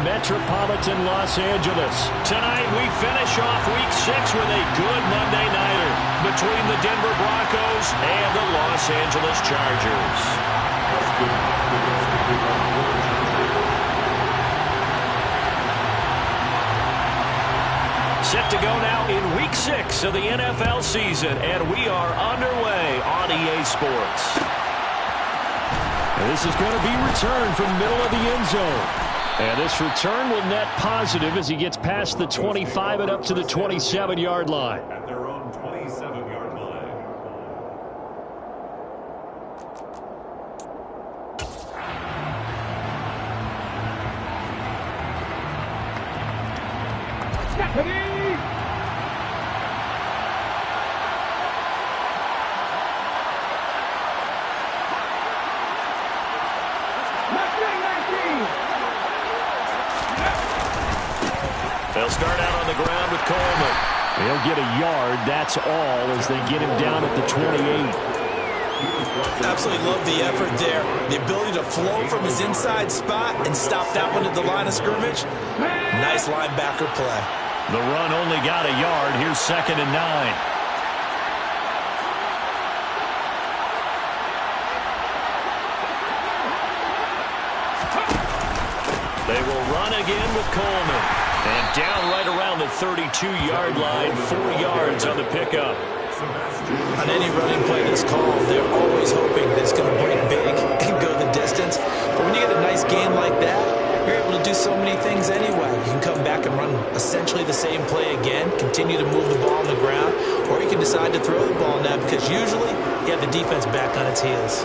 metropolitan Los Angeles. Tonight, we finish off Week 6 with a good Monday nighter between the Denver Broncos and the Los Angeles Chargers. Set to go now in Week 6 of the NFL season, and we are underway on EA Sports. And this is going to be returned from middle of the end zone. And this return will net positive as he gets past the 25 and up to the 27-yard line. At their own 27-yard line. They'll start out on the ground with Coleman. He'll get a yard, that's all, as they get him down at the 28. Absolutely love the effort there. The ability to flow from his inside spot and stop that one at the line of scrimmage. Nice linebacker play. The run only got a yard. Here's 2nd and 9. They will run again with Coleman. And down right around the 32-yard line, 4 yards on the pickup. On any running play that's called, they're always hoping that it's going to break big and go the distance. But when you get a nice game like that, you're able to do so many things anyway. You can come back and run essentially the same play again, continue to move the ball on the ground, or you can decide to throw the ball now because usually you have the defense back on its heels.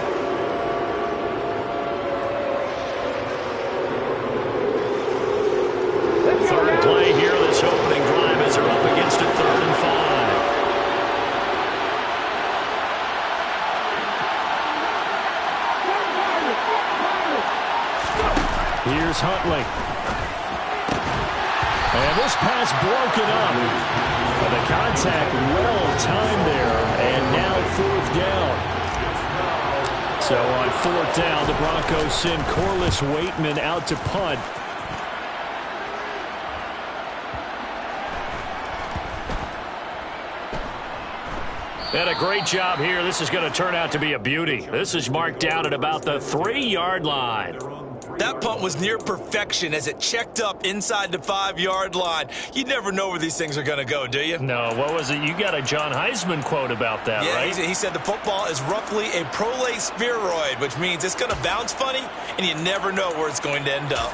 Third play here, this opening drive as they're up against a 3rd and 5. Here's Huntley. And this pass broken up. And the contact well timed there. And now 4th down. So on 4th down, the Broncos send Corliss Waitman out to punt. And a great job here. This is going to turn out to be a beauty. This is marked down at about the 3-yard line. That punt was near perfection as it checked up inside the 5-yard line. You never know where these things are going to go, do you? No, what was it? You got a John Heisman quote about that, right? Yeah, he said the football is roughly a prolate spheroid, which means it's going to bounce funny, and you never know where it's going to end up.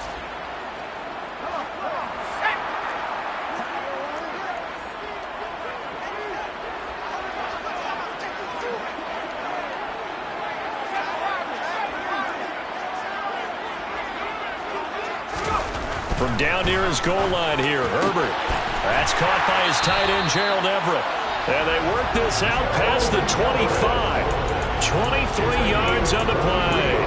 From down near his goal line here, Herbert. That's caught by his tight end, Gerald Everett. And they work this out past the 25. 23 yards on the play.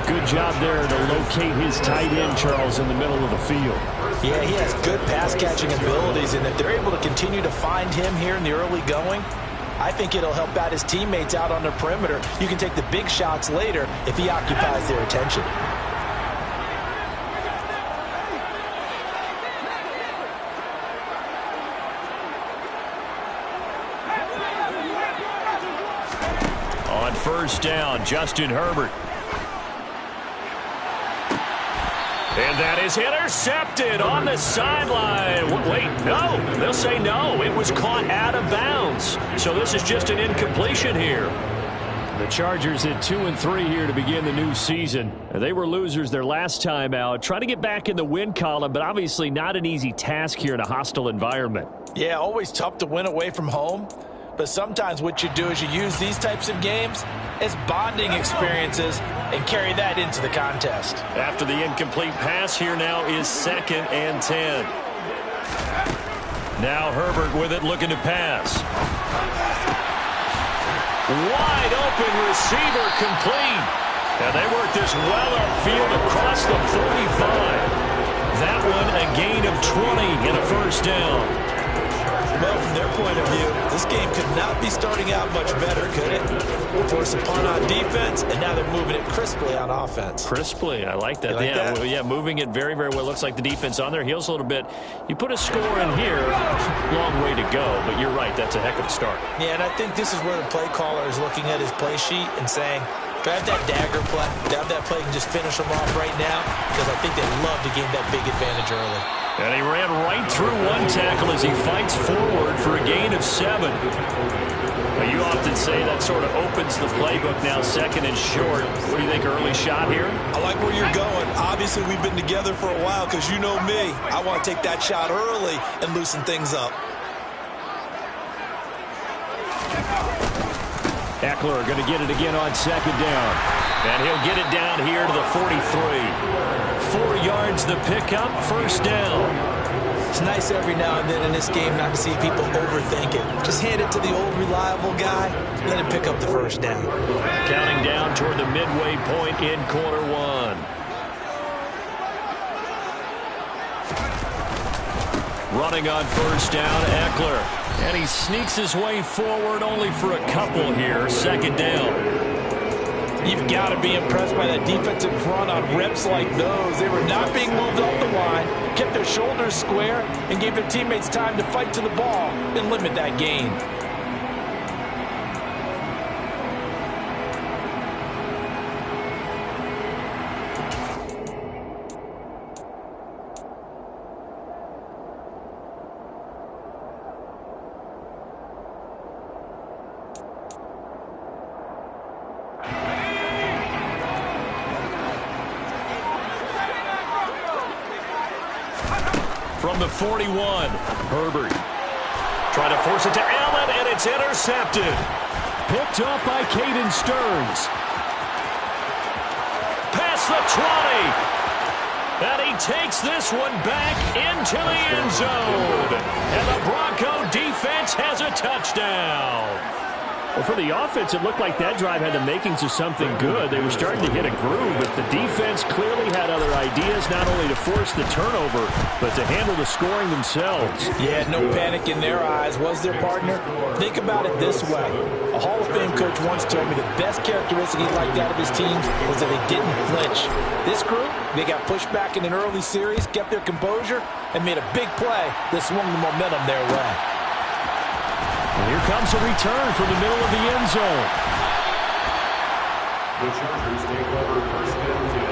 Good job there to locate his tight end, Charles, in the middle of the field. Yeah, he has good pass-catching abilities, and if they're able to continue to find him here in the early going, I think it'll help out his teammates out on the perimeter. You can take the big shots later if he occupies their attention. On 1st down, Justin Herbert. And that is intercepted on the sideline. Wait, no. They'll say no. It was caught out of bounds. So this is just an incompletion here. The Chargers at 2-3 here to begin the new season. They were losers their last time out. Trying to get back in the win column, but obviously not an easy task here in a hostile environment. Yeah, always tough to win away from home. But sometimes what you do is you use these types of games as bonding experiences and carry that into the contest. After the incomplete pass, here now is 2nd and 10. Now Herbert with it, looking to pass. Wide open receiver, complete. And they work this well upfield across the 45. That one a gain of 20 and a 1st down. Well, from their point of view, this game could not be starting out much better, could it? Force a punt on defense, and now they're moving it crisply on offense. Crisply, I like that. Like that? Well, yeah, moving it very, very well. Looks like the defense on their heels a little bit. You put a score in here, long way to go, but you're right, that's a heck of a start. Yeah, and I think this is where the play caller is looking at his play sheet and saying, drive that dagger play, drive that play and just finish them off right now, because I think they'd love to gain that big advantage early. And he ran right through one tackle as he fights forward for a gain of 7. Now, you often say that sort of opens the playbook now, second and short. What do you think, early shot here? I like where you're going. Obviously, we've been together for a while because you know me. I want to take that shot early and loosen things up. Eckler going to get it again on second down. And he'll get it down here to the 43. 4 yards the pickup, first down. It's nice every now and then in this game not to see people overthink it. Just hand it to the old reliable guy, let him pick up the first down. Counting down toward the midway point in quarter 1. Running on first down, Eckler. And he sneaks his way forward only for a couple here. Second down. You've got to be impressed by that defensive front on reps like those. They were not being moved off the line, kept their shoulders square, and gave their teammates time to fight to the ball and limit that gain. From the 41, Herbert trying to force it to Allen, and it's intercepted. Picked up by Caden Stearns. Past the 20. And he takes this one back into the end zone. And the Bronco defense has a touchdown. Well, for the offense, it looked like that drive had the makings of something good. They were starting to hit a groove, but the defense clearly had other ideas, not only to force the turnover, but to handle the scoring themselves. Yeah, no panic in their eyes, was there, partner? Think about it this way. A Hall of Fame coach once told me the best characteristic he liked out of his teams was that they didn't flinch. This group, they got pushed back in an early series, kept their composure, and made a big play that swung the momentum their way. And here comes a return from the middle of the end zone. The Chargers take over first and 10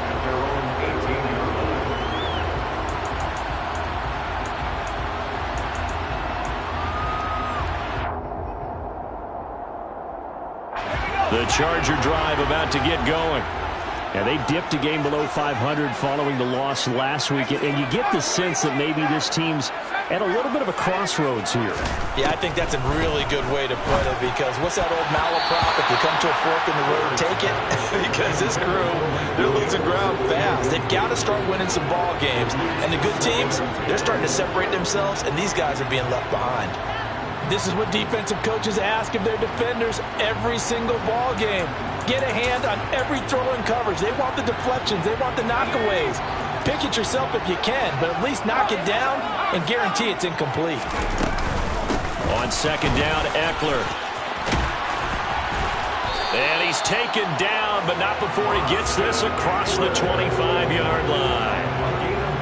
at their own 18-yard line. The Charger drive about to get going. And they dipped a game below 500 following the loss last week. And you get the sense that maybe this team's at a little bit of a crossroads here. Yeah, I think that's a really good way to put it, because what's that old malaprop? If you come to a fork in the road, take it. Because this crew, they're losing ground fast. They've got to start winning some ball games. And the good teams, they're starting to separate themselves, and these guys are being left behind. This is what defensive coaches ask of their defenders every single ball game. Get a hand on every throw and coverage. They want the deflections. They want the knockaways. Pick it yourself if you can, but at least knock it down and guarantee it's incomplete. On second down, Eckler. And he's taken down, but not before he gets this across the 25-yard line.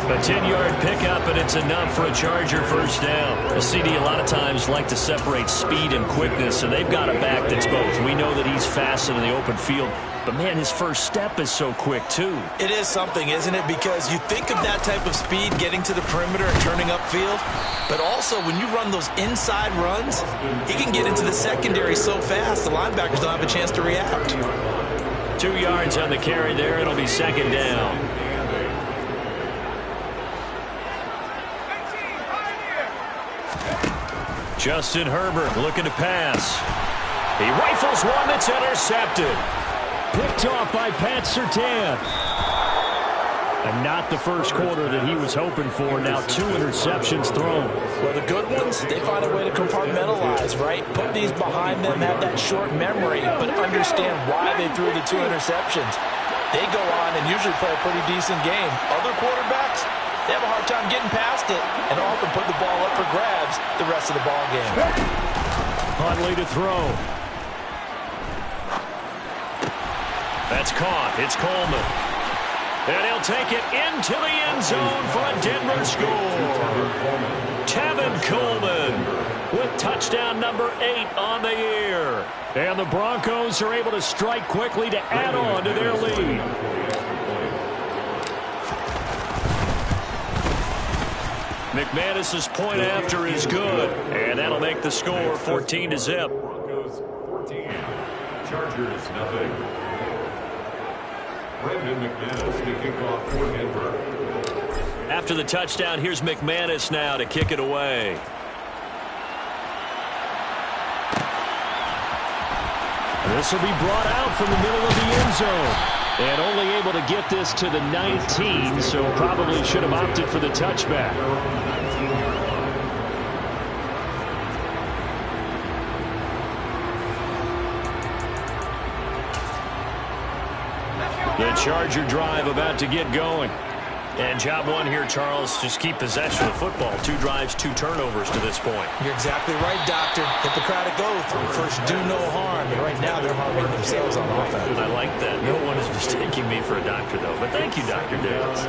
A 10-yard pickup, and it's enough for a Charger first down. A CD a lot of times like to separate speed and quickness, and they've got a back that's both. We know that he's fast in the open field, but, man, his first step is so quick, too. It is something, isn't it? Because you think of that type of speed getting to the perimeter and turning upfield, but also when you run those inside runs, he can get into the secondary so fast the linebackers don't have a chance to react. 2 yards on the carry there. It'll be second down. Justin Herbert looking to pass. He rifles one that's intercepted. Picked off by Pat Surtain. And not the first quarter that he was hoping for. Now 2 interceptions thrown. Well, the good ones, they find a way to compartmentalize, right? Put these behind them, have that short memory, but understand why they threw the 2 interceptions. They go on and usually play a pretty decent game. Other quarterbacks, They have a hard time getting past it and often put the ball up for grabs the rest of the ball game. Huntley to throw. That's caught. It's Coleman. And he'll take it into the end zone for a Denver score. Tevin Coleman with touchdown number 8 on the year. And the Broncos are able to strike quickly to add on to their lead. McManus's point after is good. And that'll make the score 14-0. Broncos 14. Chargers nothing. Brandon McManus to kick off for Denver. After the touchdown, here's McManus now to kick it away. This will be brought out from the middle of the end zone. And only able to get this to the 19, so probably should have opted for the touchback. The Charger drive about to get going. And job one here, Charles, just keep possession of the football. 2 drives, 2 turnovers to this point. You're exactly right, Doctor. Hippocratic oath. First, do no harm. And right now, they're harming themselves on offense. I like that. No one is mistaking me for a doctor, though. But thank you, Dr. Davis.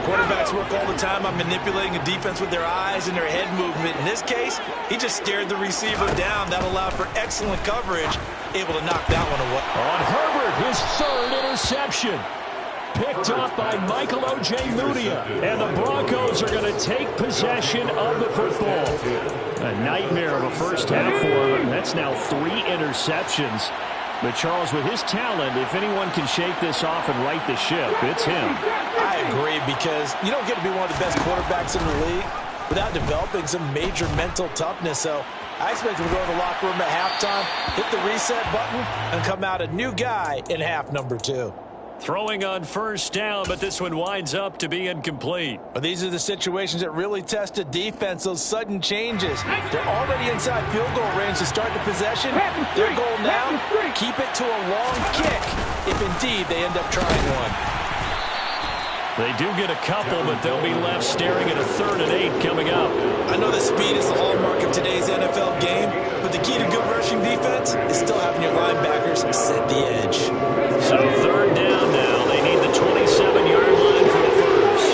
Quarterbacks work all the time on manipulating a defense with their eyes and their head movement. In this case, he just stared the receiver down. That allowed for excellent coverage. Able to knock that one away. On Herbert, his 3rd interception. Picked off by Michael O.J. Mudia. And the Broncos are going to take possession of the football. A nightmare of a first half for him. That's now 3 interceptions. But Charles, with his talent, if anyone can shake this off and right the ship, it's him. I agree, because you don't get to be one of the best quarterbacks in the league without developing some major mental toughness. So I expect him to go to the locker room at halftime, hit the reset button, and come out a new guy in half number 2. Throwing on first down, but this one winds up to be incomplete. But these are the situations that really test a defense, those sudden changes. They're already inside field goal range to start the possession. Their goal now, keep it to a long kick, if indeed they end up trying one. They do get a couple, but they'll be left staring at a 3rd and 8 coming up. I know that speed is the hallmark of today's NFL game, but the key to good rushing defense is still having your linebackers set the edge. So 3rd down now. They need the 27-yard line for the first.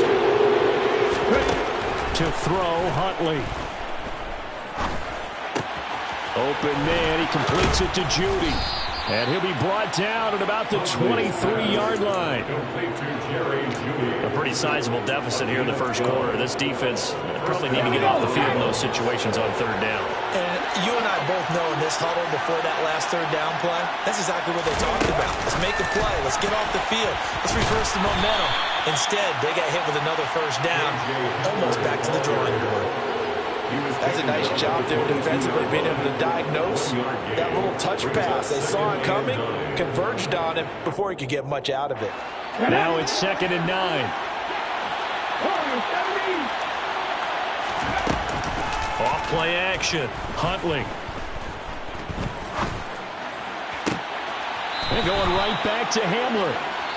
To throw, Huntley. Open man. He completes it to Judy. And he'll be brought down at about the 23-yard line. A pretty sizable deficit here in the first quarter. This defense probably need to get off the field in those situations on 3rd down. And you and I both know in this huddle before that last 3rd down play, that's exactly what they talked about. Let's make a play. Let's get off the field. Let's reverse the momentum. Instead, they got hit with another 1st down, almost back to the drawing board. That's a nice job there defensively, being able to diagnose that little touch pass. They saw it coming, converged on it before he could get much out of it. Now it's 2nd and 9. Off play action. Huntley. And going right back to Hamler.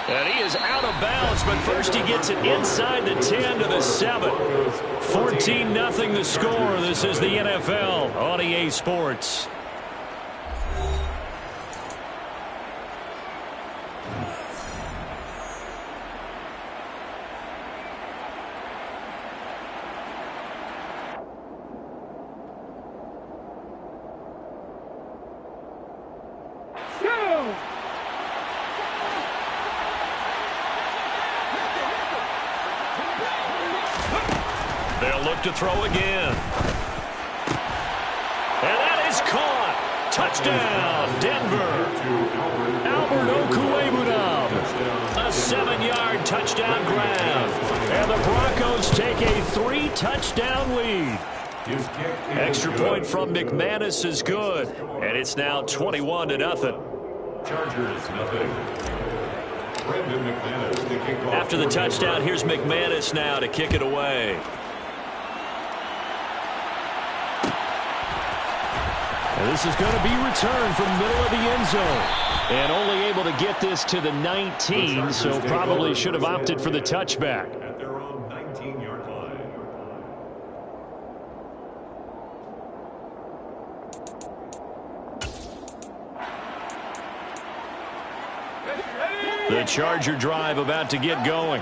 And he is out of bounds, but first he gets it inside the 10 to the 7. 14-0 the score. This is the NFL on EA Sports. They'll look to throw again. And that is caught. Touchdown, Denver. Albert Okwuegbunam. A 7-yard touchdown grab. And the Broncos take a 3-touchdown lead. Extra point from McManus is good. And it's now 21-0. Chargers nothing. Brandon McManus to kick off. After the touchdown, here's McManus now to kick it away. And this is going to be returned from the middle of the end zone. And only able to get this to the 19, so probably should have opted for the touchback. At their own 19. The Charger drive about to get going.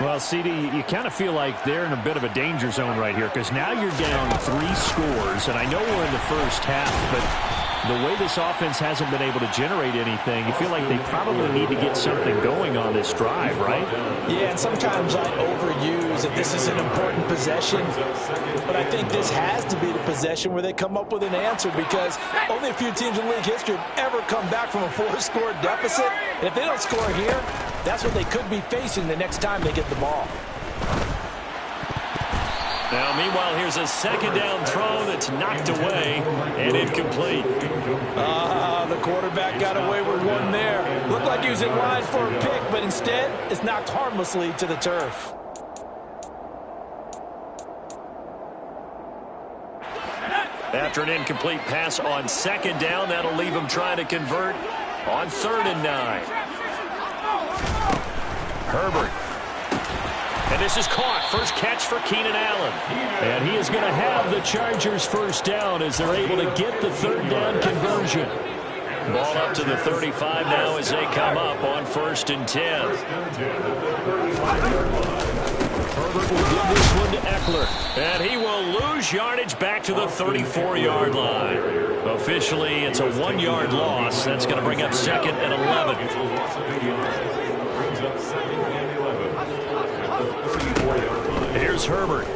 Well, CD, you kind of feel like they're in a bit of a danger zone right here because now you're down 3 scores, and I know we're in the first half, but the way this offense hasn't been able to generate anything, you feel like they probably need to get something going on this drive, right? Yeah, and sometimes I overuse that this is an important possession, but I think this has to be the possession where they come up with an answer because only a few teams in league history have ever come back from a 4-score deficit. And if they don't score here, that's what they could be facing the next time they get the ball. Now, meanwhile, here's a second down throw that's knocked away and incomplete. The quarterback got away with one there. Looked like he was in line for a pick, but instead, it's knocked harmlessly to the turf. After an incomplete pass on second down, that'll leave him trying to convert on 3rd and 9. Herbert. And this is caught. First catch for Keenan Allen. And he is going to have the Chargers first down as they're able to get the 3rd down conversion. Ball up to the 35 now as they come up on 1st and 10. Herbert will give this one to Eckler. And he will lose yardage back to the 34-yard line. Officially, it's a 1-yard loss. That's going to bring up 2nd and 11. Here's Herbert.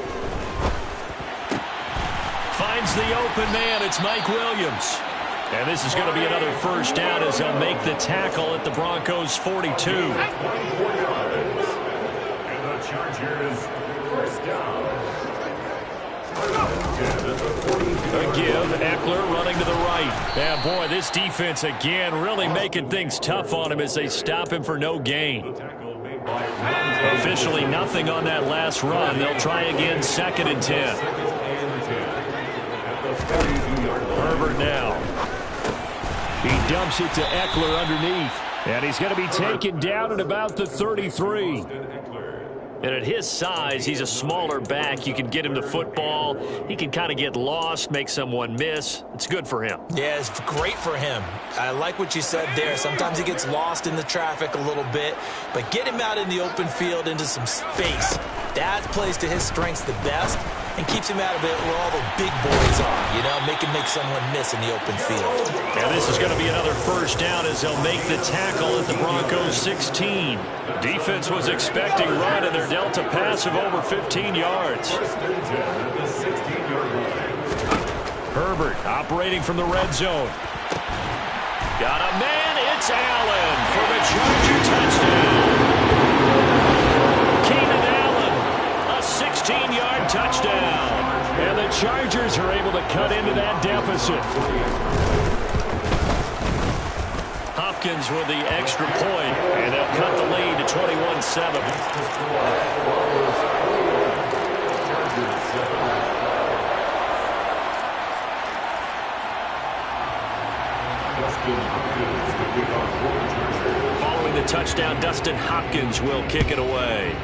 Finds the open man. It's Mike Williams. And this is going to be another first down as they'll make the tackle at the Broncos' 42. And the Chargers first down. A give, Eckler running to the right. Yeah, boy, this defense again really making things tough on him as they stop him for no gain. Officially nothing on that last run. They'll try again 2nd and 10. Herbert now. He dumps it to Eckler underneath. And he's going to be taken down at about the 33. And at his size, he's a smaller back. You can get him the football. He can kind of get lost, make someone miss. It's good for him. Yeah, it's great for him. I like what you said there. Sometimes he gets lost in the traffic a little bit, but get him out in the open field into some space. That plays to his strengths the best and keeps him out of it where all the big boys are, you know, make someone miss in the open field. And this is going to be another first down as they'll make the tackle at the Broncos' 16. Defense was expecting run, and they're dealt a pass of over 15 yards. Herbert operating from the red zone. Got a man. It's Allen for the Charger touchdown. Keenan Allen, a 16-yard touchdown. And the Chargers are able to cut into that deficit. Hopkins with the extra point, and they'll cut the lead to 21-7. Following the touchdown, Dustin Hopkins will kick it away.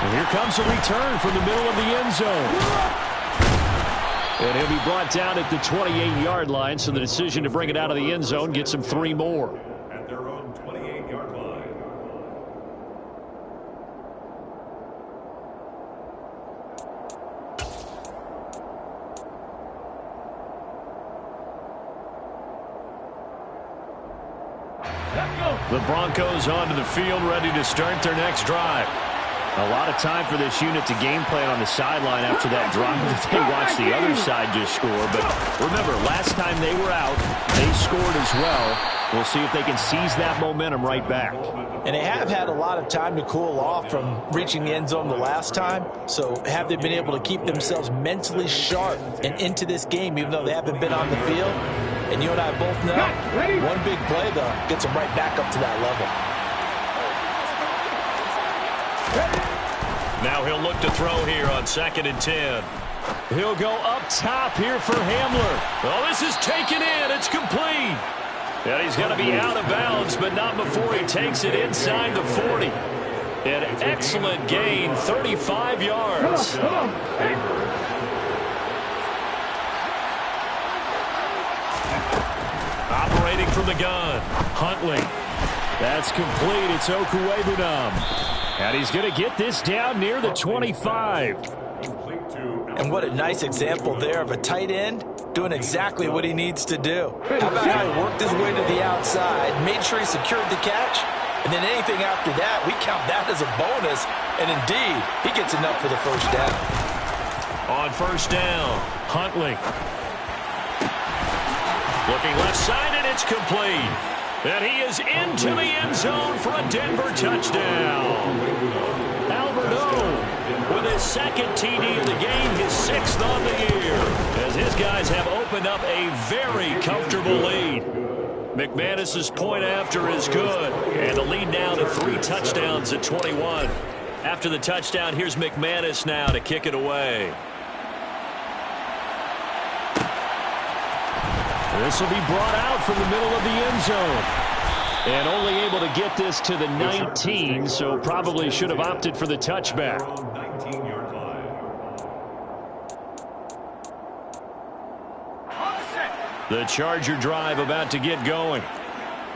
And here comes a return from the middle of the end zone. And he'll be brought down at the 28-yard line, so the decision to bring it out of the end zone gets him 3 more. At their own 28-yard line. The Broncos onto the field, ready to start their next drive. A lot of time for this unit to game plan on the sideline after that drive that they watched the other side just score. But remember, last time they were out, they scored as well. We'll see if they can seize that momentum right back. And they have had a lot of time to cool off from reaching the end zone the last time. So have they been able to keep themselves mentally sharp and into this game, even though they haven't been on the field? And you and I both know, one big play, though, gets them right back up to that level. Now he'll look to throw here on 2nd and 10. He'll go up top here for Hamler. Oh, this is taken in. It's complete. And he's going to be out of bounds, but not before he takes it inside the 40. An excellent gain, 35 yards. from the gun. Huntley. That's complete. It's Okuwebunam. And he's going to get this down near the 25. And what a nice example there of a tight end doing exactly what he needs to do. How about how he worked his way to the outside, made sure he secured the catch, and then anything after that, we count that as a bonus. And indeed, he gets enough for the first down. On first down, Huntley. Looking left side, and it's complete. And he is into the end zone for a Denver touchdown. Albert O with his second TD of the game, his 6th on the year, as his guys have opened up a very comfortable lead. McManus's point after is good, and the lead now to 3 touchdowns at 21. After the touchdown, here's McManus now to kick it away. This will be brought out from the middle of the end zone. And only able to get this to the 19, so probably should have opted for the touchback. The Charger drive about to get going.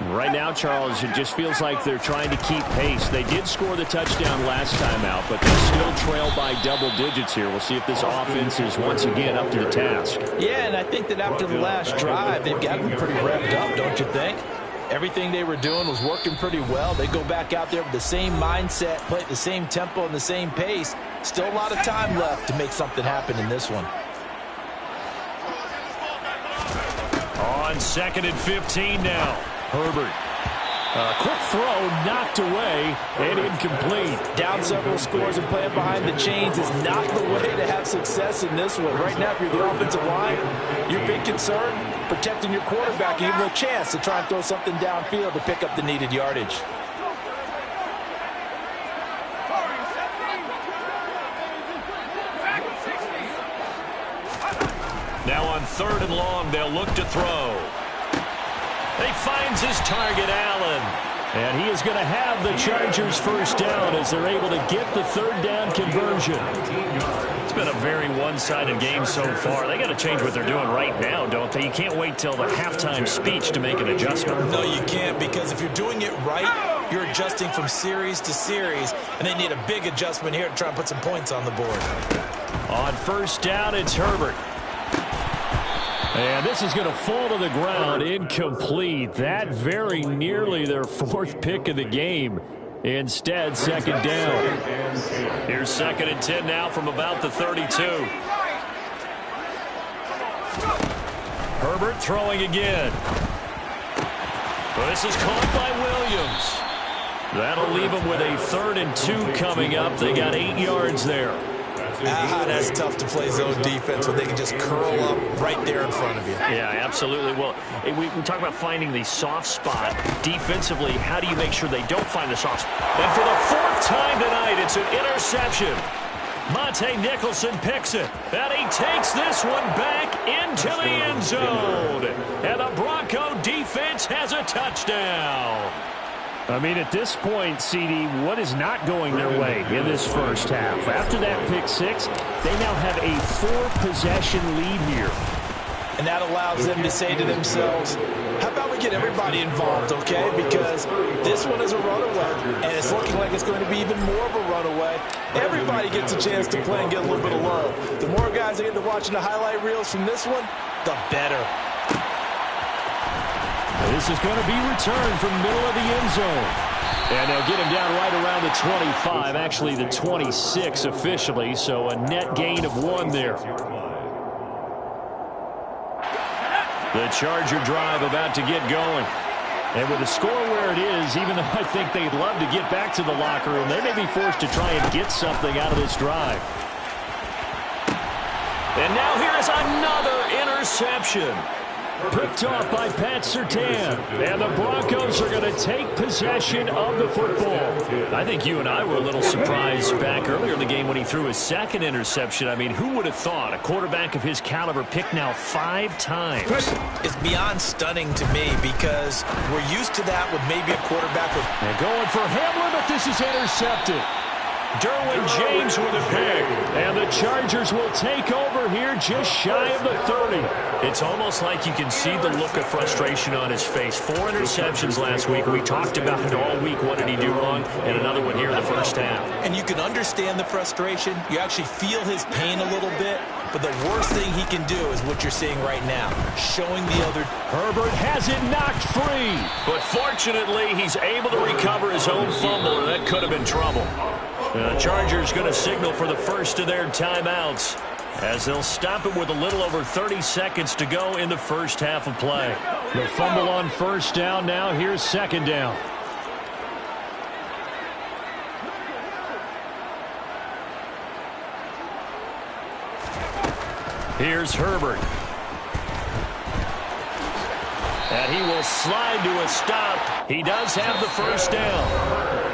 Right now, Charles, it just feels like they're trying to keep pace. They did score the touchdown last time out, but they still trail by double digits here. We'll see if this offense is once again up to the task. Yeah, and I think that after the last drive, they've got to be pretty revved up, don't you think? Everything they were doing was working pretty well. They go back out there with the same mindset, play at the same tempo and the same pace. Still a lot of time left to make something happen in this one. On 2nd and 15 now. Herbert. A quick throw knocked away and incomplete. Down several scores and playing behind the chains is not the way to have success in this one. Right now, if you're the offensive line, your big concern, protecting your quarterback, and give him a chance to try and throw something downfield to pick up the needed yardage. Now on 3rd and long, they'll look to throw. He finds his target, Allen. And he is going to have the Chargers first down as they're able to get the 3rd down conversion. It's been a very one-sided game so far. They got to change what they're doing right now, don't they? You can't wait till the halftime speech to make an adjustment. No, you can't, because if you're doing it right, you're adjusting from series to series, and they need a big adjustment here to try and put some points on the board. On first down, it's Herbert. And this is going to fall to the ground, incomplete. That very nearly their 4th pick of the game. Instead, 2nd down. Here's 2nd and 10 now from about the 32. Herbert throwing again. Well, this is caught by Williams. That'll leave them with a 3rd and 2 coming up. They got 8 yards there. That's tough to play zone defense when they can just curl up right there in front of you. Yeah, absolutely. Well, we talk about finding the soft spot. Defensively, how do you make sure they don't find the soft spot? And for the 4th time tonight, it's an interception. Monte Nicholson picks it, and he takes this one back into the end zone. And the Bronco defense has a touchdown. I mean, at this point, CD, what is not going their way in this first half? After that pick 6, they now have a 4-possession lead here. And that allows them to say to themselves, how about we get everybody involved, okay? Because this one is a runaway, and it's looking like it's going to be even more of a runaway. Everybody gets a chance to play and get a little bit of love. The more guys that get to watching the highlight reels from this one, the better. This is going to be returned from the middle of the end zone. And they'll get him down right around the 25, actually the 26 officially, so a net gain of 1 there. The Charger drive about to get going. And with the score where it is, even though I think they'd love to get back to the locker room, they may be forced to try and get something out of this drive. And now here is another interception. Picked off by Pat Surtain. And the Broncos are going to take possession of the football. I think you and I were a little surprised back earlier in the game when he threw his 2nd interception. I mean, who would have thought a quarterback of his caliber picked now 5 times? It's beyond stunning to me because we're used to that with maybe a quarterback with... And going for Hamlin, but this is intercepted. Derwin James with a pick. And the Chargers will take over here just shy of the 30. It's almost like you can see the look of frustration on his face. 4 interceptions last week. We talked about it all week. What did he do wrong? And another one here in the first half. And you can understand the frustration. You actually feel his pain a little bit. But the worst thing he can do is what you're seeing right now, showing the other. Herbert has it knocked free. But fortunately, he's able to recover his own fumble, and that could have been trouble. The Chargers going to signal for the first of their timeouts as they'll stop it with a little over 30 seconds to go in the first half of play. The fumble on first down now. Here's second down. Here's Herbert. And he will slide to a stop. He does have the first down.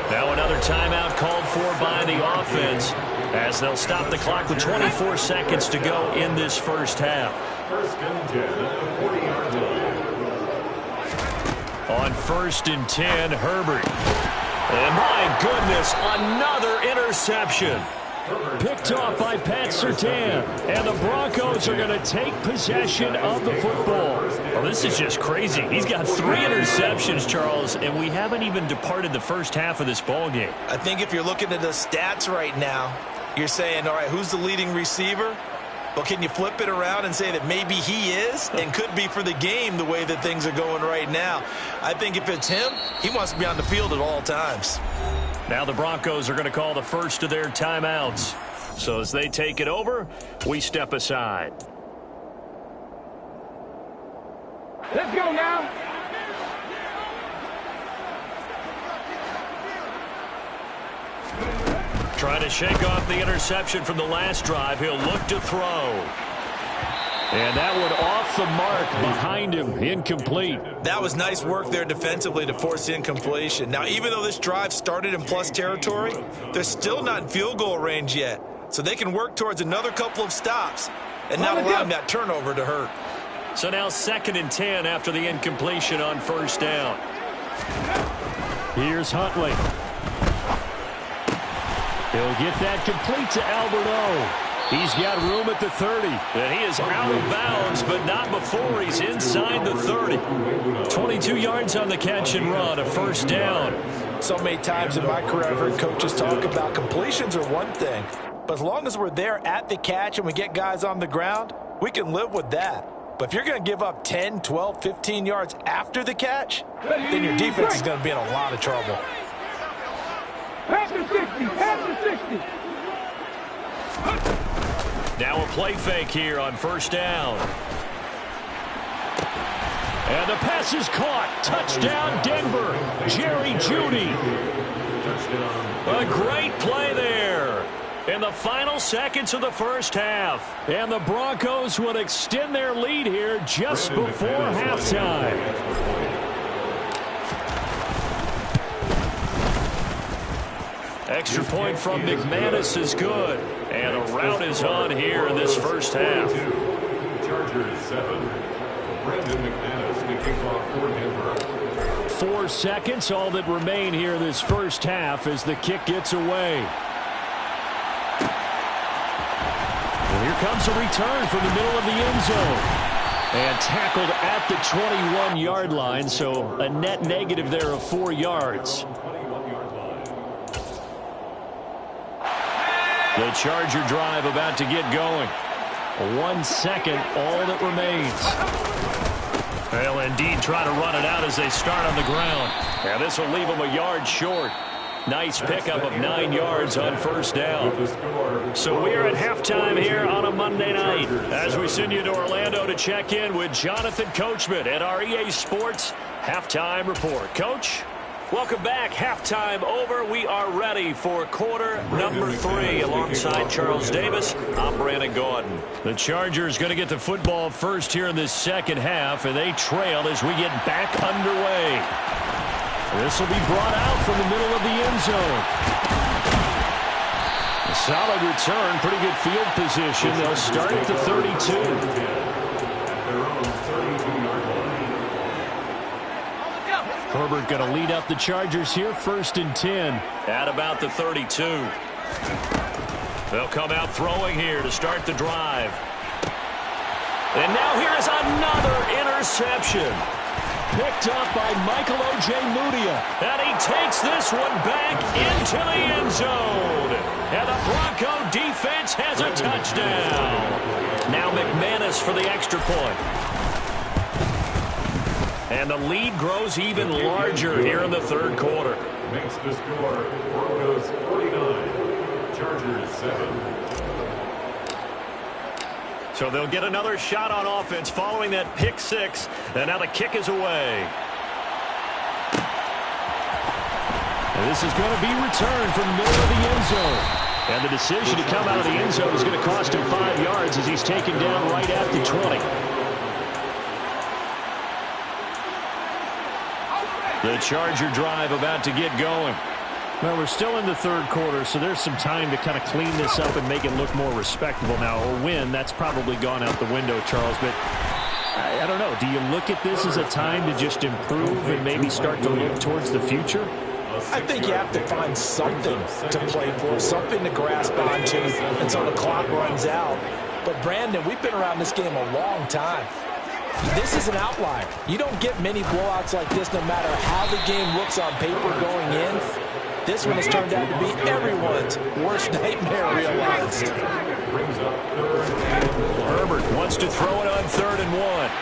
Now another timeout called for by the offense as they'll stop the clock with 24 seconds to go in this first half. First and 10 at the 40-yard line. On first and 10, Herbert. And my goodness, another interception. Picked off by Pat Surtain. And the Broncos are going to take possession of the football. Well, this is just crazy. He's got 3 interceptions, Charles, and we haven't even departed the first half of this ball game. I think if you're looking at the stats right now, you're saying, all right, who's the leading receiver? Well, can you flip it around and say that maybe he is and could be for the game the way that things are going right now? I think if it's him, he wants to be on the field at all times. Now the Broncos are going to call the first of their timeouts. So as they take it over, we step aside. Let's go now. Trying to shake off the interception from the last drive. He'll look to throw. And that one off the mark behind him, incomplete. That was nice work there defensively to force incompletion. Now, even though this drive started in plus territory, they're still not in field goal range yet. So they can work towards another couple of stops and not allowing that turnover to hurt. So now 2nd and 10 after the incompletion on first down. Here's Huntley. He'll get that complete to Alberto. He's got room at the 30. And he is out of bounds, but not before he's inside the 30. 22 yards on the catch and run, a first down. So many times in my career, I've heard coaches talk about completions are one thing. But as long as we're there at the catch and we get guys on the ground, we can live with that. But if you're going to give up 10, 12, 15 yards after the catch, then your defense is going to be in a lot of trouble. Pass the 60, pass the 60. Now a play fake here on first down. And the pass is caught. Touchdown, Denver. Jerry Jeudy. A great play there in the final seconds of the first half. And the Broncos would extend their lead here just before halftime. Extra point from McManus is good. And a rout is on here in this first half. Chargers 7. Brandon McManus, the kickoff for Denver. 4 seconds, all that remain here in this first half as the kick gets away. And here comes a return from the middle of the end zone. And tackled at the 21-yard line, so a net negative there of 4 yards. The Charger drive about to get going. 1 second, all that remains. They'll indeed try to run it out as they start on the ground. And this will leave them a yard short. Nice pickup of 9 yards on first down. So we are at halftime here on a Monday night as we send you to Orlando to check in with Jonathan Coachman at our EA Sports Halftime Report. Coach, welcome back. Halftime over. We are ready for quarter number 3 alongside Charles Davis. I'm Brandon Gordon. The Chargers going to get the football first here in this second half, and they trail as we get back underway. This will be brought out from the middle of the end zone. A solid return, pretty good field position. They'll start at the 32. Herbert going to lead up the Chargers here, 1st and 10. At about the 32. They'll come out throwing here to start the drive. And now here's another interception. Picked up by Michael Ojemudia. And he takes this one back into the end zone. And the Bronco defense has a touchdown. Now McManus for the extra point. And the lead grows even larger here in the third quarter. Makes the score Broncos 49, Chargers 7. So they'll get another shot on offense following that pick six. And now the kick is away. And this is going to be returned from the middle of the end zone. And the decision to come out of the end zone is going to cost him 5 yards as he's taken down right at the 20. The Charger drive about to get going. Well, we're still in the third quarter, so there's some time to kind of clean this up and make it look more respectable. Now, a win, that's probably gone out the window, Charles, but I don't know. Do you look at this as a time to just improve and maybe start to look towards the future? I think you have to find something to play for, something to grasp onto until the clock runs out. But, Brandon, we've been around this game a long time. This is an outlier. You don't get many blowouts like this no matter how the game looks on paper going in. This one has turned out to be everyone's worst nightmare realized. Herbert wants to throw it on 3rd and 1.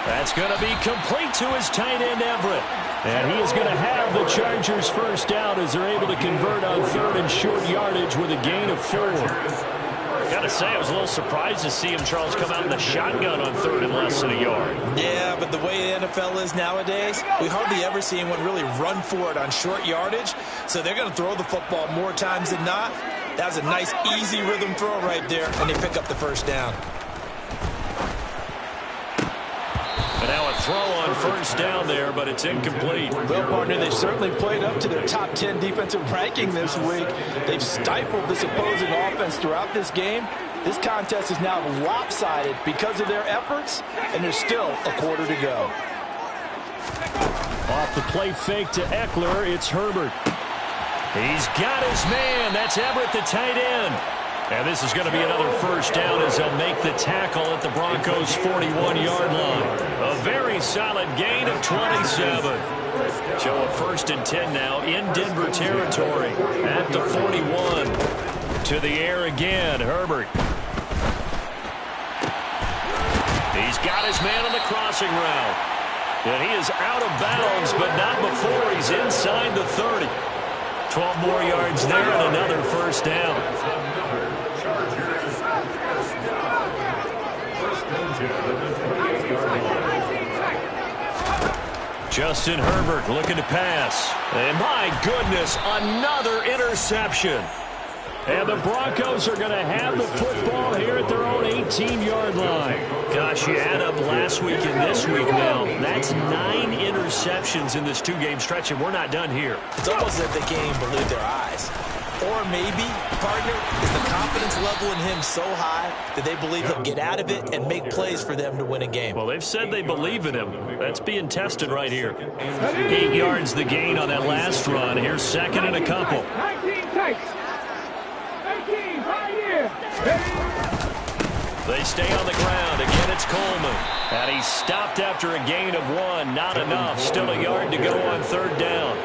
That's going to be complete to his tight end, Everett. And he is going to have the Chargers first down as they're able to convert on 3rd and short yardage with a gain of 4. Got to say, I was a little surprised to see him, Charles, come out in the shotgun on 3rd and less than a yard. Yeah, but the way the NFL is nowadays, we hardly ever see anyone really run for it on short yardage. So they're going to throw the football more times than not. That was a nice, easy rhythm throw right there, and they pick up the first down. And now a throw on first down there, but it's incomplete. Well, partner, they've certainly played up to their top 10 defensive ranking this week. They've stifled this opposing offense throughout this game. This contest is now lopsided because of their efforts, and there's still a quarter to go. Off the play fake to Eckler, it's Herbert. He's got his man. That's Everett, the tight end. And this is going to be another first down as they'll make the tackle at the Broncos' 41-yard line. A very solid gain of 27. So a 1st and 10 now in Denver territory at the 41. To the air again, Herbert. He's got his man on the crossing route. And he is out of bounds, but not before he's inside the 30. 12 more yards there and another first down. Justin Herbert looking to pass. And my goodness, another interception. And the Broncos are going to have the football here at their own 18-yard line. Gosh, you add up last week and this week now. That's 9 interceptions in this 2-game stretch, and we're not done here. It's almost as if they can't even believe their eyes. Or maybe, partner, is the confidence level in him so high that they believe he'll get out of it and make plays for them to win a game. Well, they've said they believe in him. That's being tested right here. 8 yards the gain on that last run. Here's 2nd and a couple. 19 takes. 18 right here. They stay on the ground. Again, it's Coleman. And he's stopped after a gain of 1. Not enough. Still a yard to go on 3rd down.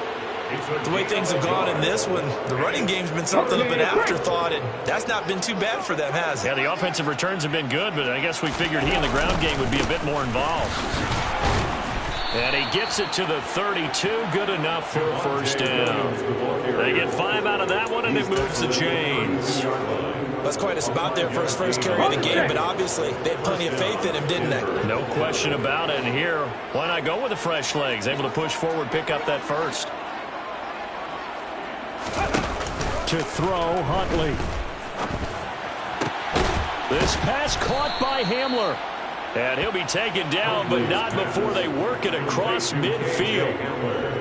The way things have gone in this one, the running game's been something of an afterthought, and that's not been too bad for them, has it? Yeah, the offensive returns have been good, but I guess we figured he in the ground game would be a bit more involved. And he gets it to the 32. Good enough for a first down. They get 5 out of that one, and it moves the chains. That's quite a spot there for his first carry of the game, but obviously they had plenty of faith in him, didn't they? No question about it. And here, why not go with the fresh legs? Able to push forward, pick up that first. To throw, Huntley. This pass caught by Hamler. And he'll be taken down, but not before they work it across midfield.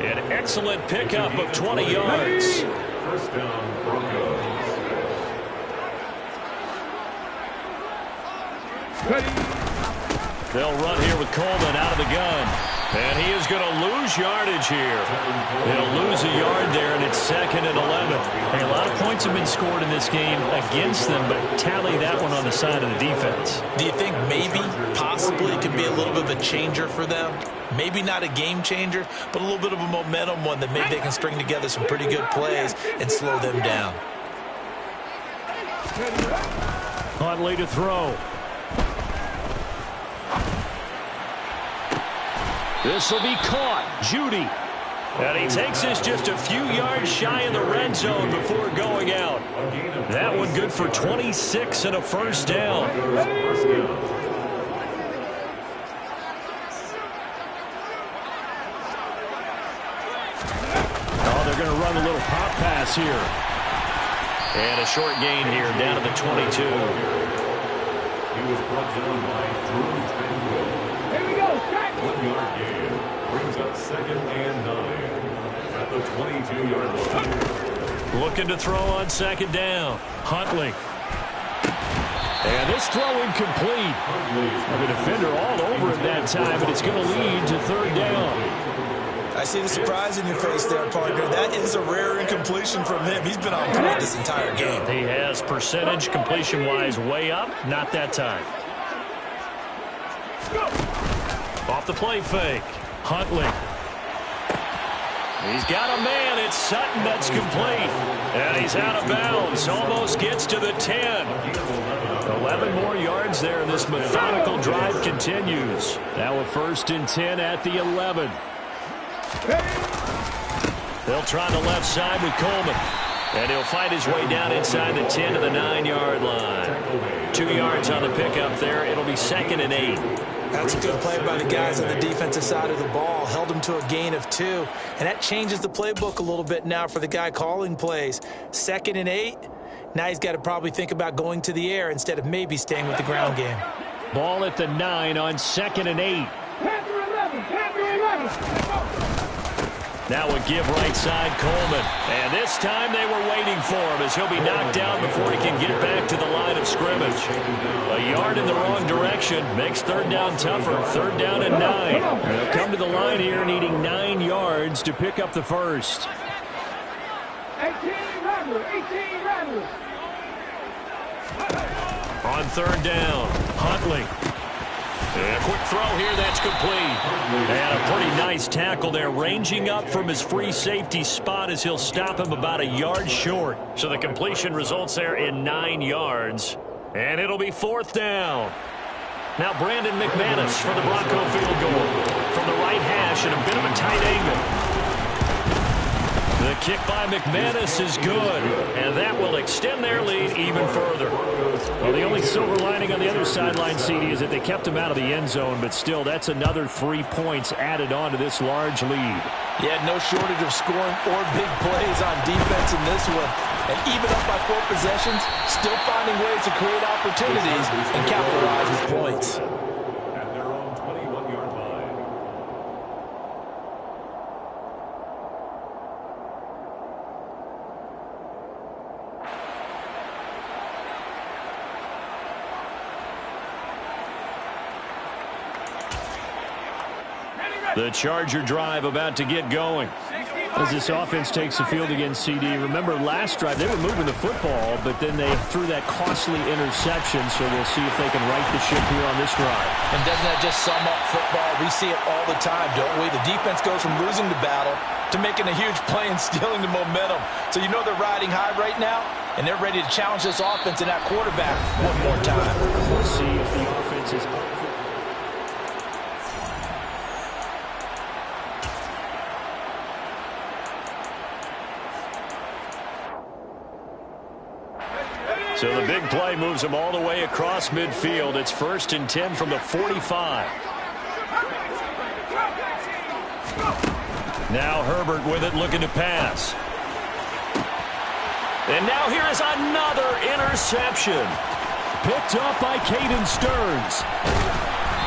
An excellent pickup of 20 yards. First down, Broncos. They'll run here with Coleman out of the gun. And he is going to lose yardage here. He'll lose a yard there, and it's 2nd and 11. Hey, a lot of points points have been scored in this game against them, but tally that one on the side of the defense. Do you think maybe, possibly, it could be a little bit of a changer for them? Maybe not a game changer, but a little bit of a momentum one that maybe they can string together some pretty good plays and slow them down. Huntley to throw. This will be caught. Judy. And he takes this just a few yards shy of the red zone before going out. That one good for 26 and a first down. Oh, they're going to run a little pop pass here. And a short gain here down to the 22. He was brought down by Drew Tranquil. Here we go, strike. 1 yard gain. Brings up 2nd and 9 at the 22-yard line. Looking to throw on 2nd down. Huntley. And this throw incomplete. The defender all over it that time, but it's going to lead to 3rd down. I see the surprise in your face there, partner. That is a rare incompletion from him. He's been on point this entire game. He has percentage completion-wise way up. Not that time. Off the play fake. Huntley. He's got a man. It's Sutton that's complete. And he's out of bounds. Almost gets to the 10. 11 more yards there. This methodical drive continues. Now a 1st and 10 at the 11. They'll try the left side with Coleman. And he'll fight his way down inside the 10 to the 9-yard line. 2 yards on the pickup there. It'll be 2nd and 8. That's a good play by the guys on the defensive side of the ball. Held him to a gain of 2. And that changes the playbook a little bit now for the guy calling plays. 2nd and 8. Now he's got to probably think about going to the air instead of maybe staying with the ground game. Ball at the 9 on 2nd and 8. Panther 11, Panther 11. Now a give right side, Coleman. And this time they were waiting for him as he'll be knocked down before he can get back to the line of scrimmage. A yard in the wrong direction makes 3rd down tougher. 3rd down and 9. They'll come to the line here needing 9 yards to pick up the first. 18 Rattler, 18 Rattler. On 3rd down, Huntley. And a quick throw here, that's complete. And a pretty nice tackle there, ranging up from his free safety spot as he'll stop him about a yard short. So the completion results there in 9 yards. And it'll be 4th down. Now Brandon McManus for the Bronco field goal. From the right hash and a bit of a tight angle. The kick by McManus is good, and that will extend their lead even further. Well, the only silver lining on the other sideline, CD, is that they kept him out of the end zone, but still, that's another 3 points added on to this large lead. Yeah, no shortage of scoring or big plays on defense in this one. And even up by 4 possessions, still finding ways to create opportunities and capitalize with points. At their own 21-yard line. The Charger drive about to get going. As this offense takes the field against CD. Remember, last drive, they were moving the football, but then they threw that costly interception, so we'll see if they can right the ship here on this drive. And doesn't that just sum up football? We see it all the time, don't we? The defense goes from losing the battle to making a huge play and stealing the momentum. So you know they're riding high right now, and they're ready to challenge this offense and that quarterback one more time. We'll see if the offense is up. So the big play moves them all the way across midfield. It's 1st and 10 from the 45. Now Herbert with it, looking to pass. And now here is another interception. Picked up by Caden Stearns.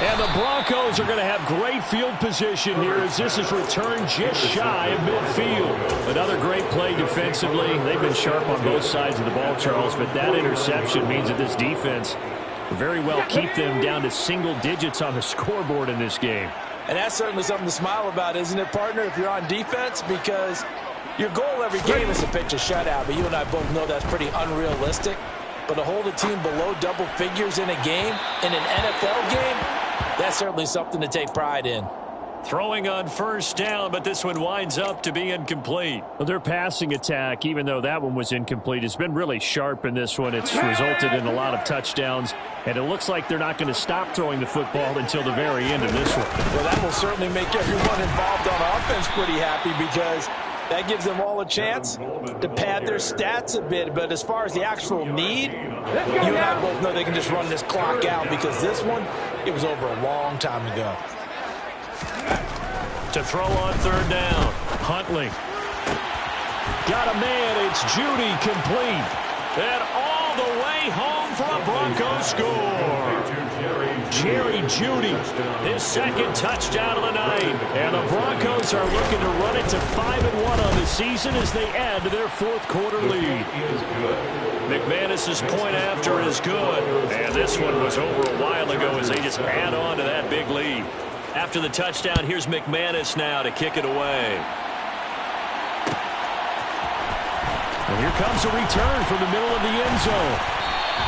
And the Broncos are going to have great field position here as this is returned just shy of midfield. Another great play defensively. They've been sharp on both sides of the ball, Charles, but that interception means that this defense very well keep them down to single digits on the scoreboard in this game. And that's certainly something to smile about, isn't it, partner, if you're on defense? Because Your goal every game is to pitch a shutout, but you and I both know that's pretty unrealistic. But to hold a team below double figures in a game, in an NFL game, that's certainly something to take pride in. Throwing on first down, but this one winds up to be incomplete. Well, their passing attack, even though that one was incomplete, has been really sharp in this one. It's resulted in a lot of touchdowns, and it looks like they're not going to stop throwing the football until the very end of this one. Well, that will certainly make everyone involved on offense pretty happy because that gives them all a chance to pad their stats a bit. But as far as the actual need, you and I both know they can just run this clock out because this one, it was over a long time ago. To throw on third down, Huntley. Got a man, it's Judy complete. And all the way home for a Broncos score. Jerry Judy, his second touchdown of the night. And the Broncos are looking to run it to 5-1 on the season as they add to their fourth quarter lead. McManus's point after is good. And this one was over a while ago as they just add on to that big lead. After the touchdown, here's McManus now to kick it away. And here comes a return from the middle of the end zone.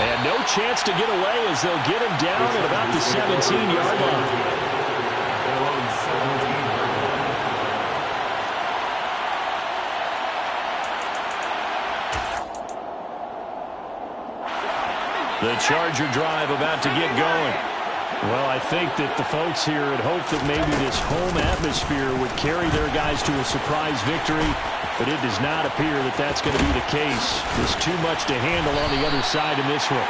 And no chance to get away as they'll get him down at about the 17-yard line. The Charger drive about to get going. Well, I think that the folks here had hoped that maybe this home atmosphere would carry their guys to a surprise victory, but it does not appear that that's going to be the case. There's too much to handle on the other side in this one.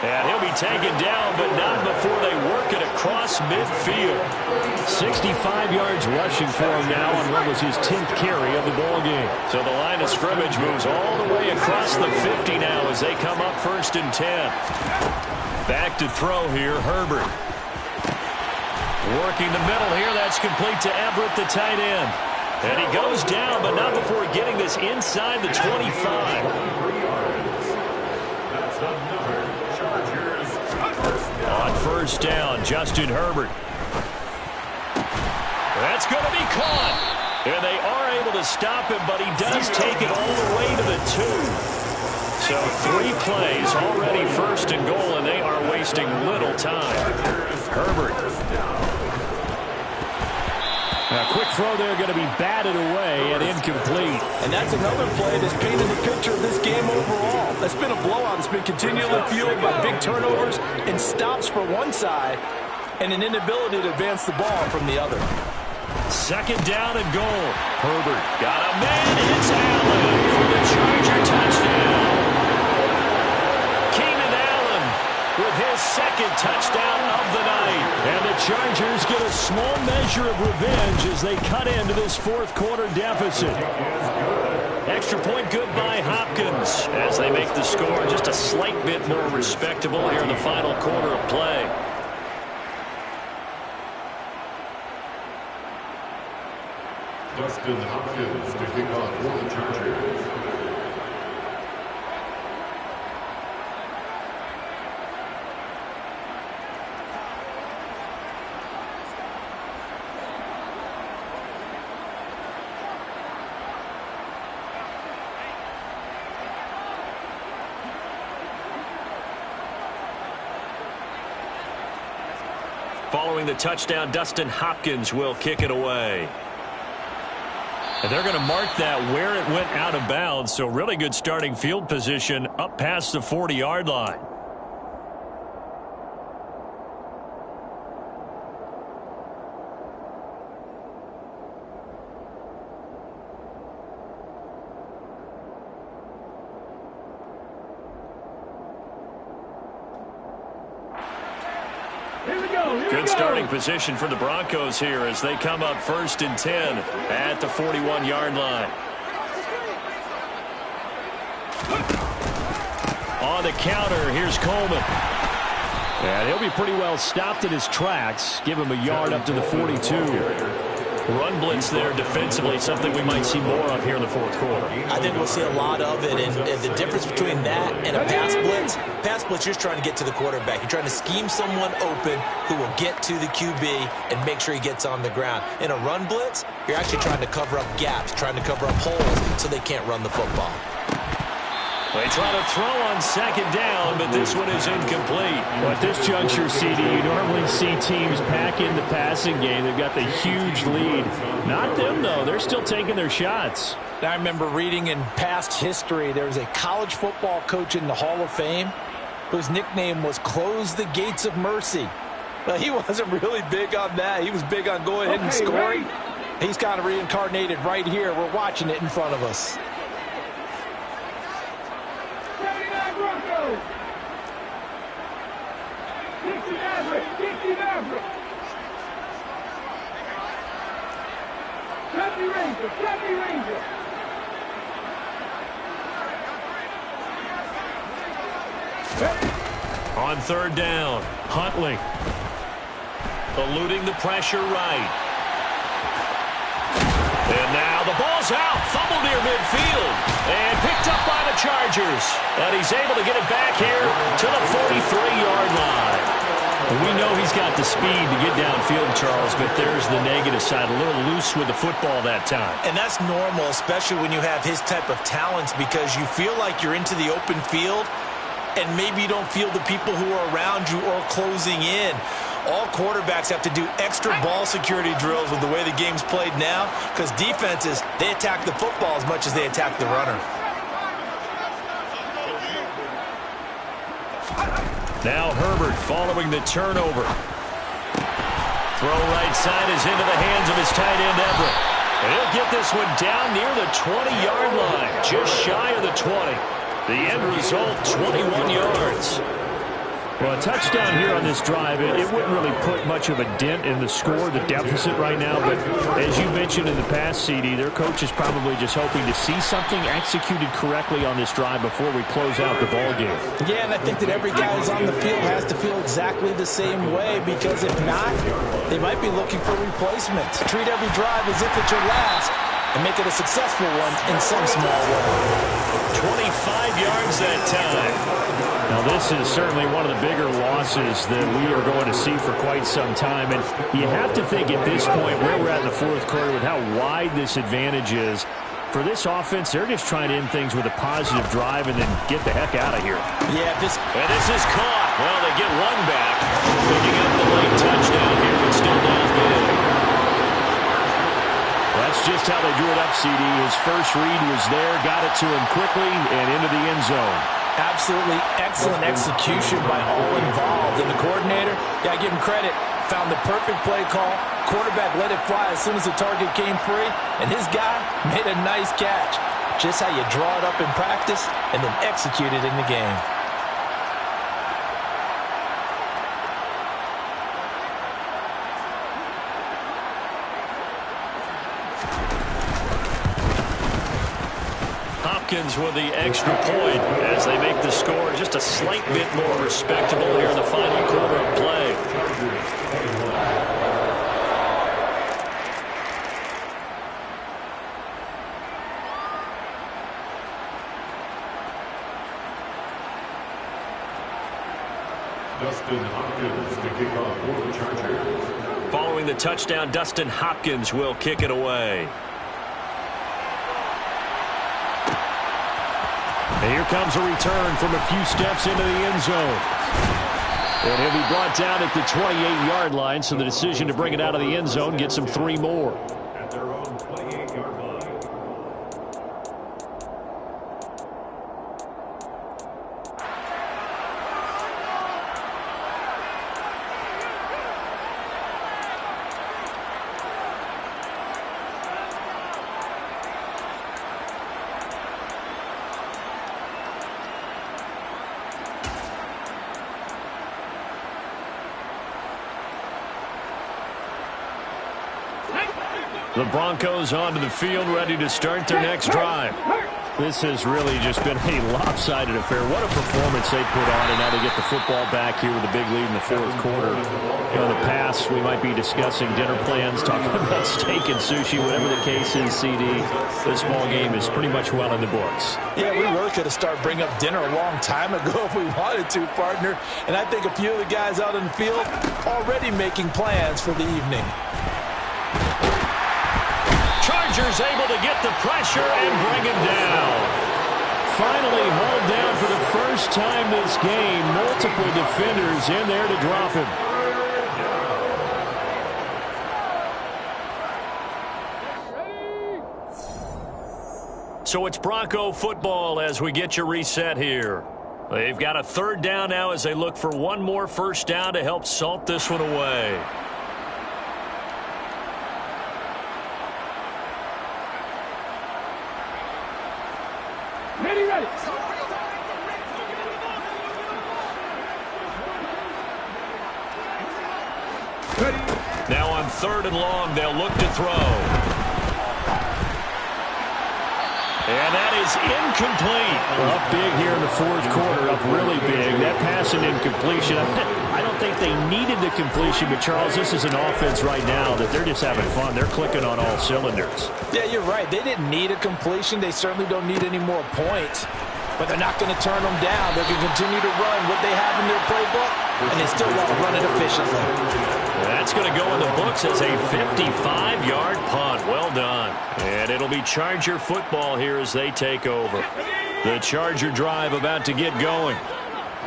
And he'll be taken down, but not before they work it across midfield. 65 yards rushing for him now on what was his 10th carry of the ball game. So the line of scrimmage moves all the way across the 50 now as they come up 1st and 10. Back to throw here, Herbert. Working the middle here, that's complete to Everett, the tight end. And he goes down, but not before getting this inside the 25. On first down, Justin Herbert. That's going to be caught. And they are able to stop him, but he does take it all the way to the 2. So 3 plays, already 1st and goal, and they are wasting little time. Herbert. A quick throw there, going to be batted away and incomplete. And that's another play that's painted the picture of this game overall. That's been a blowout. It's been continually fueled by big turnovers and stops for one side and an inability to advance the ball from the other. 2nd down and goal. Herbert got a man. It's Allen for the Charger touchdown. With his 2nd touchdown of the night. And the Chargers get a small measure of revenge as they cut into this 4th quarter deficit. Extra point good by Hopkins as they make the score just a slight bit more respectable here in the final quarter of play. Dustin Hopkins to kick off for the Chargers. Following the touchdown, Dustin Hopkins will kick it away. And they're going to mark that where it went out of bounds, so really good starting field position up past the 40-yard line. Good starting position for the Broncos here as they come up 1st and 10 at the 41-yard line. On the counter, here's Coleman. And he'll be pretty well stopped in his tracks. Give him a yard up to the 42. Run blitz there defensively, something we might see more of here in the fourth quarter. I think we'll see a lot of it, and the difference between that and a pass blitz, you're trying to get to the quarterback. You're trying to scheme someone open who will get to the QB and make sure he gets on the ground. In a run blitz, you're actually trying to cover up gaps, trying to cover up holes so they can't run the football. They try to throw on second down, but this one is incomplete. Well, at this juncture, CD, you normally see teams pack in the passing game. They've got the huge lead. Not them, though. They're still taking their shots. I remember reading in past history, there was a college football coach in the Hall of Fame whose nickname was Close the Gates of Mercy. But he wasn't really big on that. He was big on going ahead and scoring. He's kind of reincarnated right here. We're watching it in front of us. Broncos. 60 Maverick. 60 Maverick. 70 Ranger. 70 Ranger. On third down, Huntley. Eluding the pressure right. And now the ball's out. Fumble near midfield. And picked up by the Chargers. And he's able to get it back here to the 43-yard line. We know he's got the speed to get downfield, Charles, but there's the negative side. A little loose with the football that time. And that's normal, especially when you have his type of talents, because you feel like you're into the open field and maybe you don't feel the people who are around you or closing in. All quarterbacks have to do extra ball security drills with the way the game's played now, because defenses, they attack the football as much as they attack the runner. Now Herbert following the turnover. Throw right side is into the hands of his tight end, Everett. And he'll get this one down near the 20-yard line, just shy of the 20. The end result, 21 yards. Well, a touchdown here on this drive, it wouldn't really put much of a dent in the score, the deficit right now. But as you mentioned in the past, CD, their coach is probably just hoping to see something executed correctly on this drive before we close out the ball game. Yeah, and I think that every guy who's on the field has to feel exactly the same way, because if not, they might be looking for replacements. Treat every drive as if it's your last and make it a successful one in some small way. 25 yards that time. Now, this is certainly one of the bigger losses that we are going to see for quite some time. And you have to think at this point where we're at in the fourth quarter with how wide this advantage is. For this offense, they're just trying to end things with a positive drive and then get the heck out of here. Yeah, this is caught. Well, they get one back. Picking up the late touchdown here, but still down big. That's just how they drew it up, CD. His first read was there, got it to him quickly, and into the end zone. Absolutely excellent execution by all involved. And the coordinator, got to give him credit, found the perfect play call. Quarterback let it fly as soon as the target came free. And his guy made a nice catch. Just how you draw it up in practice and then execute it in the game. Hopkins with the extra point as they make the score just a slight bit more respectable here in the final quarter of play. Dustin Hopkins to kick off for the Chargers. Following the touchdown, Dustin Hopkins will kick it away. And here comes a return from a few steps into the end zone. And he'll be brought down at the 28-yard line, so the decision to bring it out of the end zone gets him 3 more. At their own 28-yard line. The Broncos onto the field, ready to start their next drive. This has really just been a lopsided affair. What a performance they put on, and now they get the football back here with a big lead in the fourth quarter. In the past, we might be discussing dinner plans, talking about steak and sushi, whatever the case is, CD. This ball game is pretty much well in the books. Yeah, we really could have started bringing up dinner a long time ago if we wanted to, partner. And I think a few of the guys out in the field already making plans for the evening. Chargers able to get the pressure and bring him down. Finally hauled down for the first time this game. Multiple defenders in there to drop him. So it's Bronco football as we get you reset here. They've got a third down now as they look for one more first down to help salt this one away. Ready, ready. Now on third and long, they'll look to throw. And that is incomplete. Up big here in the fourth quarter, up really big. That pass and incompletion. I don't think they needed the completion, but Charles, this is an offense right now that they're just having fun. They're clicking on all cylinders. Yeah, you're right. They didn't need a completion. They certainly don't need any more points. But they're not going to turn them down. They can continue to run what they have in their playbook, and they still want to run it efficiently. That's going to go in the books as a 55-yard punt. Well done. And it'll be Charger football here as they take over. The Charger drive about to get going.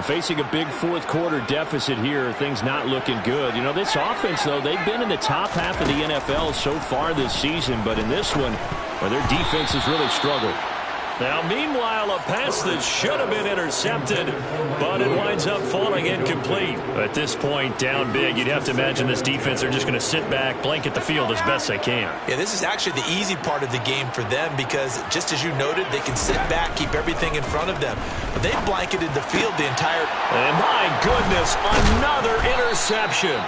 Facing a big fourth quarter deficit here, things not looking good. You know, this offense, though, they've been in the top half of the NFL so far this season, but in this one, their defense has really struggled. Now, meanwhile, a pass that should have been intercepted, but it winds up falling incomplete. At this point, down big, you'd have to imagine this defense are just going to sit back, blanket the field as best they can. Yeah, this is actually the easy part of the game for them because, just as you noted, they can sit back, keep everything in front of them. But they blanketed the field the entire... And my goodness, another interception.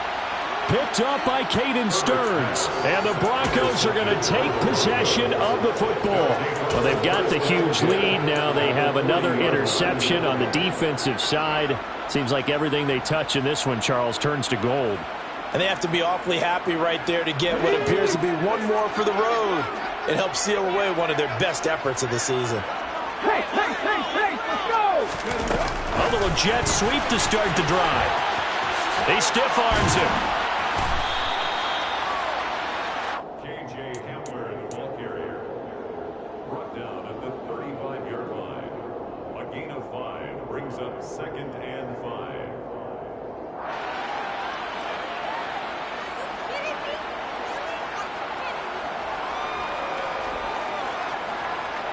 Picked up by Caden Stearns. And the Broncos are going to take possession of the football. Well, they've got the huge lead. Now they have another interception on the defensive side. Seems like everything they touch in this one, Charles, turns to gold. And they have to be awfully happy right there to get what appears to be one more for the road. It helps seal away one of their best efforts of the season. Hey, let's go! A little jet sweep to start the drive. He stiff arms him. Second and 5.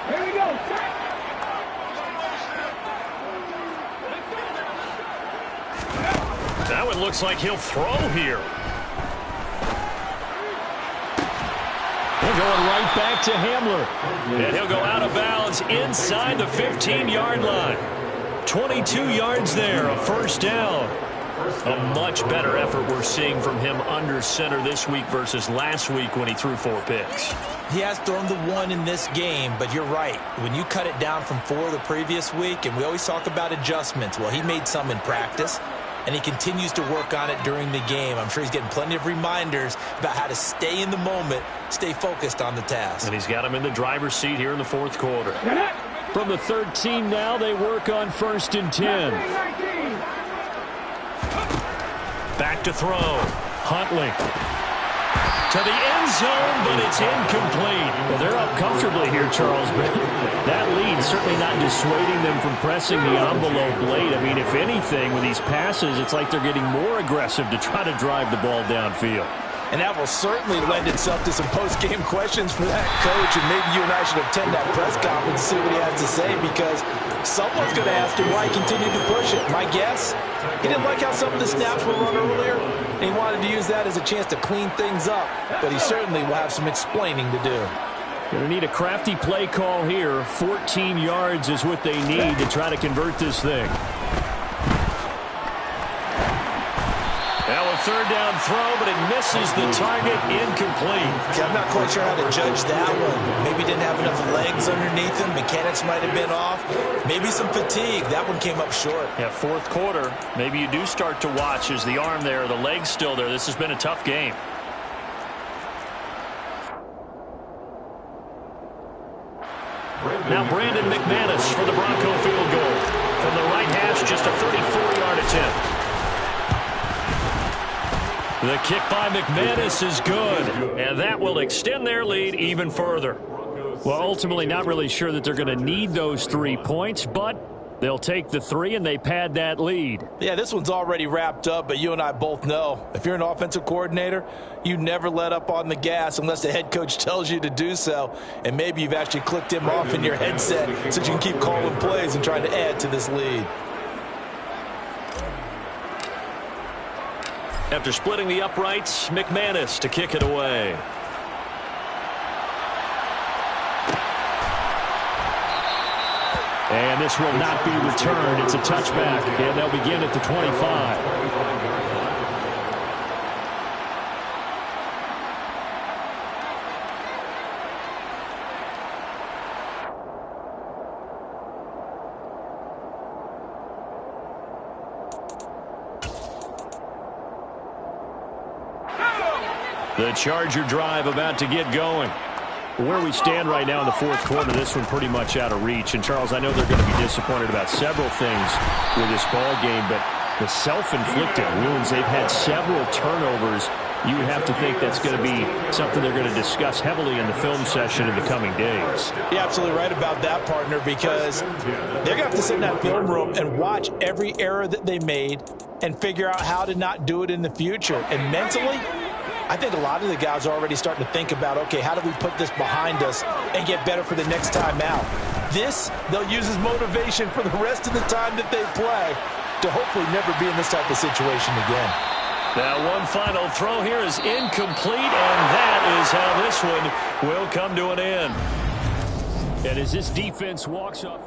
Here we go. That one looks like he'll throw here. They're going right back to Hamler. And he'll go out of bounds inside the 15-yard line. 22 yards there, a first down. A much better effort we're seeing from him under center this week versus last week when he threw 4 picks. He has thrown the 1 in this game, but you're right. When you cut it down from 4 the previous week, and we always talk about adjustments, well, he made some in practice, and he continues to work on it during the game. I'm sure he's getting plenty of reminders about how to stay in the moment, stay focused on the task. And he's got him in the driver's seat here in the fourth quarter. From the 13 now, they work on 1st and 10. Back to throw. Huntley. To the end zone, but it's incomplete. Well, they're up comfortably here, Charles, but that lead certainly not dissuading them from pressing the envelope late. I mean, if anything, with these passes, it's like they're getting more aggressive to try to drive the ball downfield. And that will certainly lend itself to some post-game questions for that coach, and maybe you and I should attend that press conference and see what he has to say, because someone's going to ask him why he continued to push it. My guess, he didn't like how some of the snaps were run earlier, and he wanted to use that as a chance to clean things up, but he certainly will have some explaining to do. Going to need a crafty play call here. 14 yards is what they need to try to convert this thing. Now with third down throw, but it misses the target, incomplete. Okay, I'm not quite sure how to judge that one. Maybe didn't have enough legs underneath him. Mechanics might have been off. Maybe some fatigue. That one came up short. Yeah, fourth quarter, maybe you do start to watch as the arm there, the leg's still there. This has been a tough game. Now Brandon McManus for the Bronco field goal. From the right hash, just a 34-yard attempt. The kick by McManus is good, and that will extend their lead even further. Well, ultimately not really sure that they're going to need those 3 points, but they'll take the 3 and they pad that lead. Yeah, this one's already wrapped up, but you and I both know if you're an offensive coordinator, you never let up on the gas unless the head coach tells you to do so. And maybe you've actually clicked him off in your headset so you can keep calling plays and trying to add to this lead. After splitting the uprights, McManus to kick it away. And this will not be returned. It's a touchback, and they'll begin at the 25. The Charger drive about to get going. Where we stand right now in the fourth quarter, this one pretty much out of reach. And, Charles, I know they're going to be disappointed about several things with this ball game, but the self-inflicted wounds, they've had several turnovers. You would have to think that's going to be something they're going to discuss heavily in the film session in the coming days. You're absolutely right about that, partner, because they're going to have to sit in that film room and watch every error that they made and figure out how to not do it in the future. And mentally, I think a lot of the guys are already starting to think about, okay, how do we put this behind us and get better for the next time out? This, they'll use as motivation for the rest of the time that they play to hopefully never be in this type of situation again. Now one final throw here is incomplete, and that is how this one will come to an end. And as this defense walks off...